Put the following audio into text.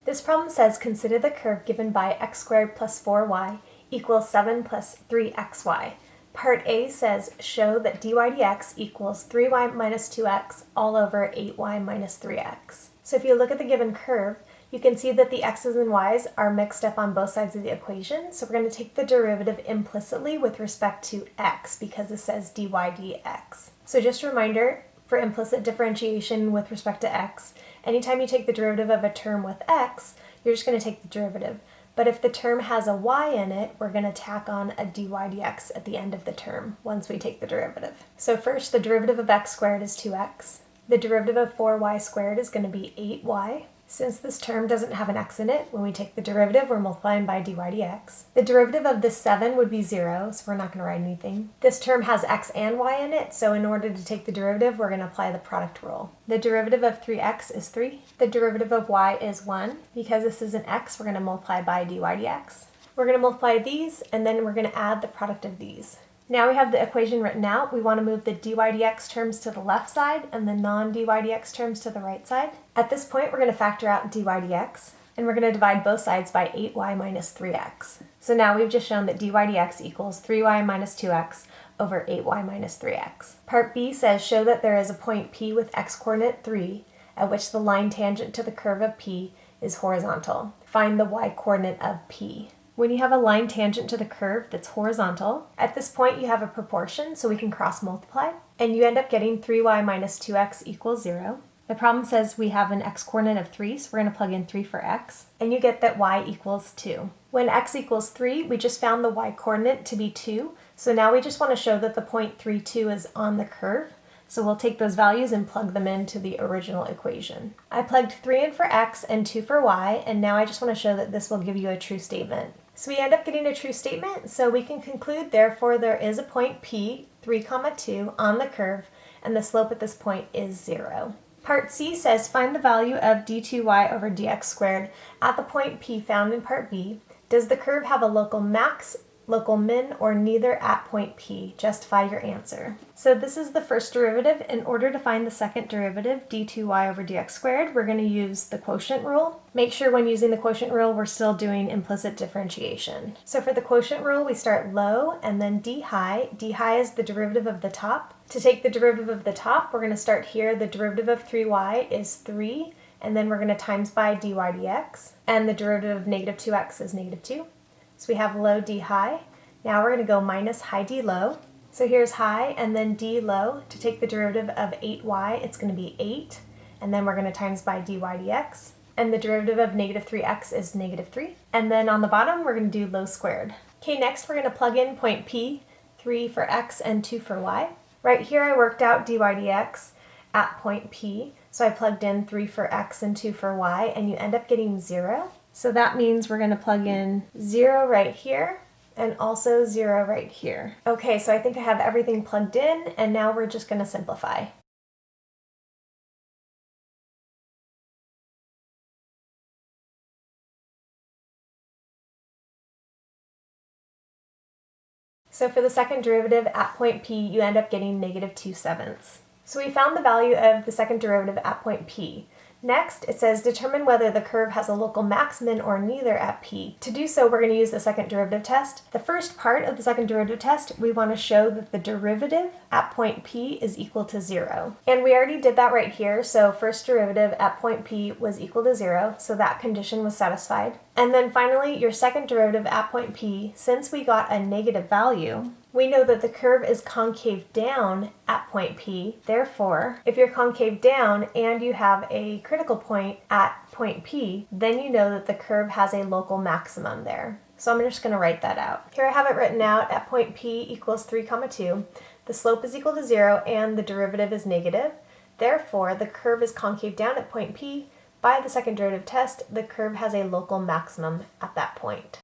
This problem says consider the curve given by x squared plus 4y equals 7 plus 3xy. Part A says show that dy dx equals 3y minus 2x all over 8y minus 3x. So if you look at the given curve, you can see that the x's and y's are mixed up on both sides of the equation. So we're going to take the derivative implicitly with respect to x because it says dy dx. So just a reminder, for implicit differentiation with respect to x, anytime you take the derivative of a term with x, you're just going to take the derivative. But if the term has a y in it, we're going to tack on a dy dx at the end of the term once we take the derivative. So first, the derivative of x squared is 2x. The derivative of 4y squared is going to be 8y. Since this term doesn't have an x in it, when we take the derivative, we're multiplying by dy dx. The derivative of this 7 would be 0, so we're not going to write anything. This term has x and y in it, so in order to take the derivative, we're going to apply the product rule. The derivative of 3x is 3. The derivative of y is 1. Because this is an x, we're going to multiply by dy dx. We're going to multiply these, and then we're going to add the product of these. Now we have the equation written out. We want to move the dy dx terms to the left side and the non-dy dx terms to the right side. At this point, we're going to factor out dy dx, and we're going to divide both sides by 8y minus 3x. So now we've just shown that dy dx equals 3y minus 2x over 8y minus 3x. Part B says show that there is a point P with x-coordinate 3, at which the line tangent to the curve of P is horizontal. Find the y-coordinate of P. When you have a line tangent to the curve that's horizontal, at this point you have a proportion, so we can cross multiply, and you end up getting 3y minus 2x equals 0. The problem says we have an x-coordinate of 3, so we're going to plug in 3 for x, and you get that y equals 2. When x equals 3, we just found the y-coordinate to be 2, so now we just want to show that the point 3, 2 is on the curve. So we'll take those values and plug them into the original equation. I plugged 3 in for x and 2 for y, and now I just want to show that this will give you a true statement. So we end up getting a true statement, so we can conclude therefore there is a point P, 3, 2, on the curve, and the slope at this point is 0. Part C says find the value of d2y over dx squared at the point P found in part B. Does the curve have a local max, local min, or neither at point P? Justify your answer. So this is the first derivative. In order to find the second derivative, d2y over dx squared, we're going to use the quotient rule. Make sure when using the quotient rule, we're still doing implicit differentiation. So for the quotient rule, we start low and then d high. D high is the derivative of the top. To take the derivative of the top, we're going to start here. The derivative of 3y is 3, and then we're going to times by dy dx. And the derivative of negative 2x is negative 2. So we have low d high. Now we're going to go minus high d low. So here's high and then d low. To take the derivative of 8y, it's going to be 8. And then we're going to times by dy dx. And the derivative of negative 3x is negative 3. And then on the bottom, we're going to do low squared. Okay, next we're going to plug in point P, 3 for x and 2 for y. Right here I worked out dy dx at point P. So I plugged in 3 for x and 2 for y, and you end up getting 0. So that means we're going to plug in 0 right here and also 0 right here. Okay, so I think I have everything plugged in, and now we're just going to simplify. So for the second derivative at point P, you end up getting negative 2/7. So we found the value of the second derivative at point P. Next, it says determine whether the curve has a local max, min, or neither at P. To do so, we're going to use the second derivative test. The first part of the second derivative test, we want to show that the derivative at point P is equal to 0. And we already did that right here, so first derivative at point P was equal to 0, so that condition was satisfied. And then finally, your second derivative at point P, since we got a negative value, we know that the curve is concave down at point P. Therefore, if you're concave down and you have a critical point at point P, then you know that the curve has a local maximum there. So I'm just going to write that out. Here I have it written out at point P equals 3, 2. The slope is equal to 0 and the derivative is negative. Therefore, the curve is concave down at point P. By the second derivative test, the curve has a local maximum at that point.